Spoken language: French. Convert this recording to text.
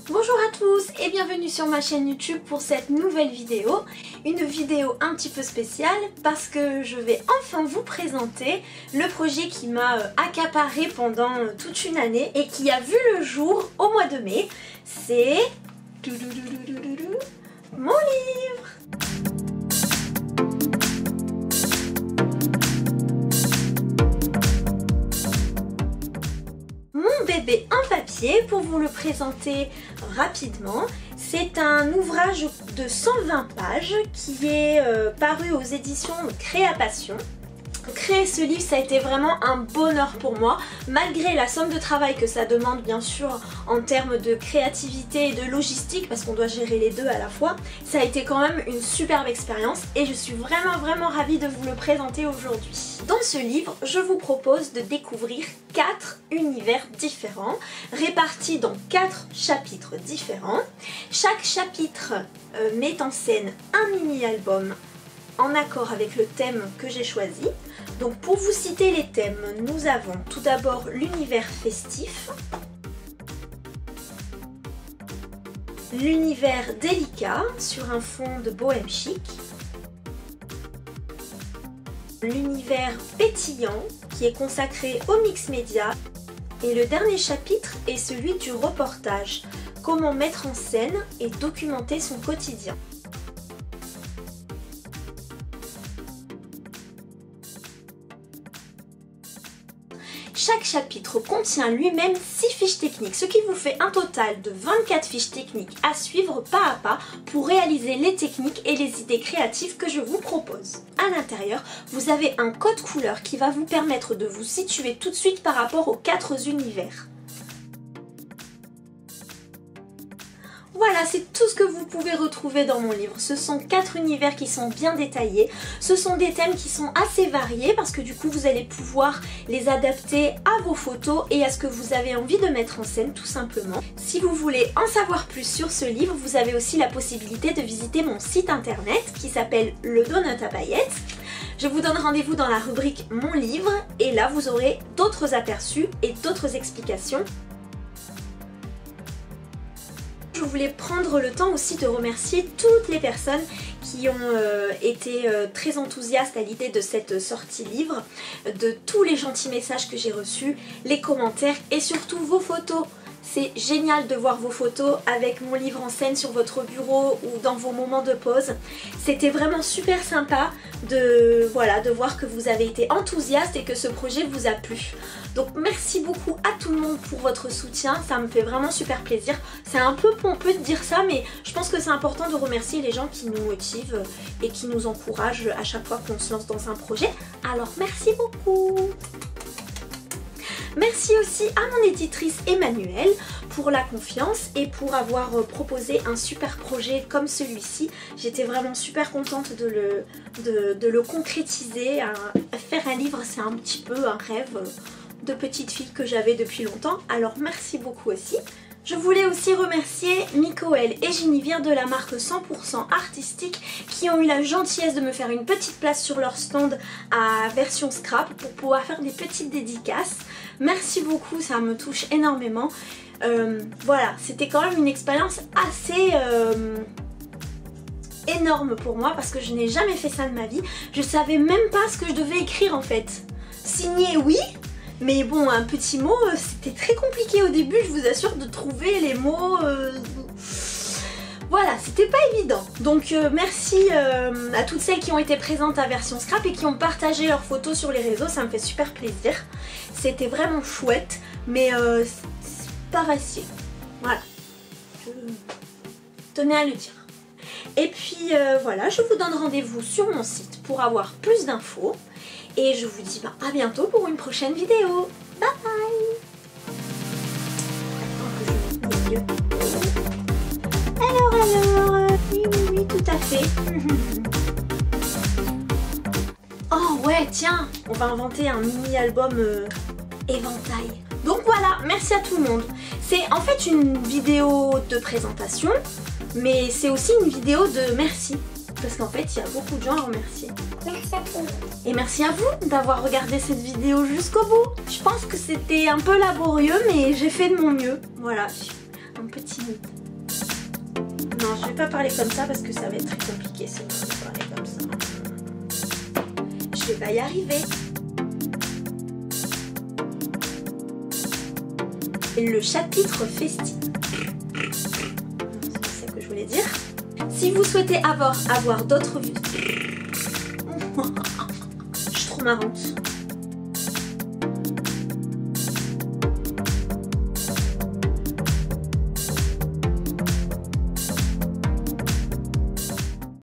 Bonjour à tous et bienvenue sur ma chaîne YouTube pour cette nouvelle vidéo. Une vidéo un petit peu spéciale parce que je vais enfin vous présenter le projet qui m'a accaparé pendant toute une année et qui a vu le jour au mois de mai. C'est mon livre. Mon bébé en papier, pour vous le présenter rapidement, c'est un ouvrage de 120 pages qui est paru aux éditions Créapassion. Créer ce livre, ça a été vraiment un bonheur pour moi, malgré la somme de travail que ça demande bien sûr en termes de créativité et de logistique, parce qu'on doit gérer les deux à la fois. Ça a été quand même une superbe expérience et je suis vraiment ravie de vous le présenter aujourd'hui. Dans ce livre, je vous propose de découvrir 4 univers différents, répartis dans 4 chapitres différents. Chaque chapitre met en scène un mini-album en accord avec le thème que j'ai choisi. Donc pour vous citer les thèmes, nous avons tout d'abord l'univers festif, l'univers délicat sur un fond de bohème chic, l'univers pétillant qui est consacré au mix média et le dernier chapitre est celui du reportage, comment mettre en scène et documenter son quotidien. Chaque chapitre contient lui-même 6 fiches techniques, ce qui vous fait un total de 24 fiches techniques à suivre pas à pas pour réaliser les techniques et les idées créatives que je vous propose. À l'intérieur, vous avez un code couleur qui va vous permettre de vous situer tout de suite par rapport aux 4 univers. Voilà, c'est tout ce que vous pouvez retrouver dans mon livre. Ce sont 4 univers qui sont bien détaillés. Ce sont des thèmes qui sont assez variés parce que du coup vous allez pouvoir les adapter à vos photos et à ce que vous avez envie de mettre en scène tout simplement. Si vous voulez en savoir plus sur ce livre, vous avez aussi la possibilité de visiter mon site internet qui s'appelle Le Donut à Paillettes. Je vous donne rendez-vous dans la rubrique Mon livre et là vous aurez d'autres aperçus et d'autres explications. Je voulais prendre le temps aussi de remercier toutes les personnes qui ont été très enthousiastes à l'idée de cette sortie livre, de tous les gentils messages que j'ai reçus, les commentaires et surtout vos photos. C'est génial de voir vos photos avec mon livre en scène sur votre bureau ou dans vos moments de pause. C'était vraiment super sympa de voir que vous avez été enthousiastes et que ce projet vous a plu. Donc merci beaucoup à tout le monde pour votre soutien, ça me fait vraiment super plaisir. C'est un peu pompeux de dire ça, mais je pense que c'est important de remercier les gens qui nous motivent et qui nous encouragent à chaque fois qu'on se lance dans un projet. Alors merci beaucoup! Merci aussi à mon éditrice Emmanuelle pour la confiance et pour avoir proposé un super projet comme celui-ci. J'étais vraiment super contente de le concrétiser. Faire un livre, c'est un petit peu un rêve de petite fille que j'avais depuis longtemps. Alors merci beaucoup aussi. Je voulais aussi remercier Mikoël et Geneviève de la marque 100% artistique qui ont eu la gentillesse de me faire une petite place sur leur stand à version scrap pour pouvoir faire des petites dédicaces. Merci beaucoup, ça me touche énormément. Voilà, c'était quand même une expérience assez énorme pour moi parce que je n'ai jamais fait ça de ma vie. Je savais même pas ce que je devais écrire en fait. Signer, oui. Mais bon, un petit mot, c'était très compliqué au début, je vous assure, de trouver les mots. Voilà, c'était pas évident. Donc merci à toutes celles qui ont été présentes à version scrap et qui ont partagé leurs photos sur les réseaux, ça me fait super plaisir. C'était vraiment chouette, mais c'est pas facile. Voilà, je tenais à le dire. Et puis voilà, je vous donne rendez-vous sur mon site pour avoir plus d'infos. Et je vous dis à bientôt pour une prochaine vidéo. Bye bye. Alors, oui, tout à fait. Oh ouais, tiens, on va inventer un mini-album éventail. Donc voilà, merci à tout le monde. C'est en fait une vidéo de présentation, mais c'est aussi une vidéo de merci. parce qu'en fait il y a beaucoup de gens à remercier. Merci à vous. Et merci à vous d'avoir regardé cette vidéo jusqu'au bout. Je pense que c'était un peu laborieux, mais j'ai fait de mon mieux. Voilà, un petit nid. Non, je vais pas parler comme ça parce que ça va être très compliqué si on parler comme ça. Je vais pas y arriver. Le chapitre festif. C'est ça que je voulais dire. Si vous souhaitez avoir d'autres vues. Je suis trop marrante.